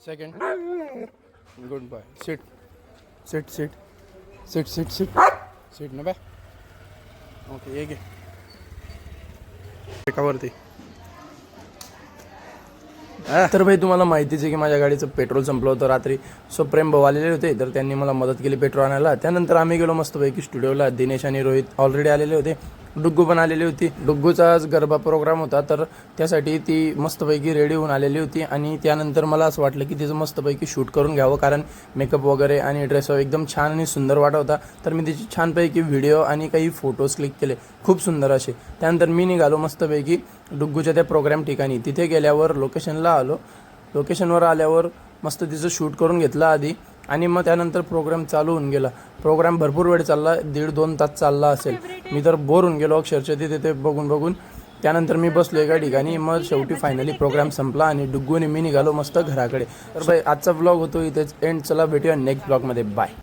Second good bye seat seat seat seat seat seat seat ना bye okay ये घे एकावरती. तर भाई तुम्हाला माहितीच आहे की माझ्या गाडीचं पेट्रोल संपलं होतं रात्री. सो प्रेम भाऊ आलेले होते तर त्यांनी मला मदत केली पेट्रोल आणायला. त्यानंतर आम्ही गेलो मस्तपैकी स्टुडिओला. दिनेश आणि रोहित ऑलरेडी आलेले होते. डुग्गू पण आलेली होती. डुग्गूचा आज गरबा प्रोग्राम होता तर त्यासाठी ती मस्तपैकी रेडी होऊन आलेली होती. आणि त्यानंतर मला असं वाटलं की तिचं मस्तपैकी शूट करून घ्यावं कारण मेकअप वगैरे आणि ड्रेस एकदम छान आणि सुंदर वाटत होता. तर मी तिची छानपैकी व्हिडिओ आणि काही फोटोज क्लिक केले खूप सुंदर असे. त्यानंतर मी निघालो मस्तपैकी डुग्गूच्या त्या प्रोग्राम ठिकाणी. तिथे गेल्यावर लोकेशनला आलो. लोकेशनवर आल्यावर मस्त तिचं शूट करून घेतलं आधी आणि मग त्यानंतर प्रोग्राम चालू होऊन गेला. प्रोग्राम भरपूर वेळ चालला 1.5-2 तास चालला असेल. मी तर बोर होऊन गेलो अक्षरशः तिथे बघून. त्यानंतर मी बसलो एका ठिकाणी. मग शेवटी फायनली प्रोग्राम संपला आणि डुग्गूने मी निघालो मस्त घराकडे. तर भाई आजचा ब्लॉग होतो इथेच एंड. चला भेटूया नेक्स्ट ब्लॉगमध्ये. बाय.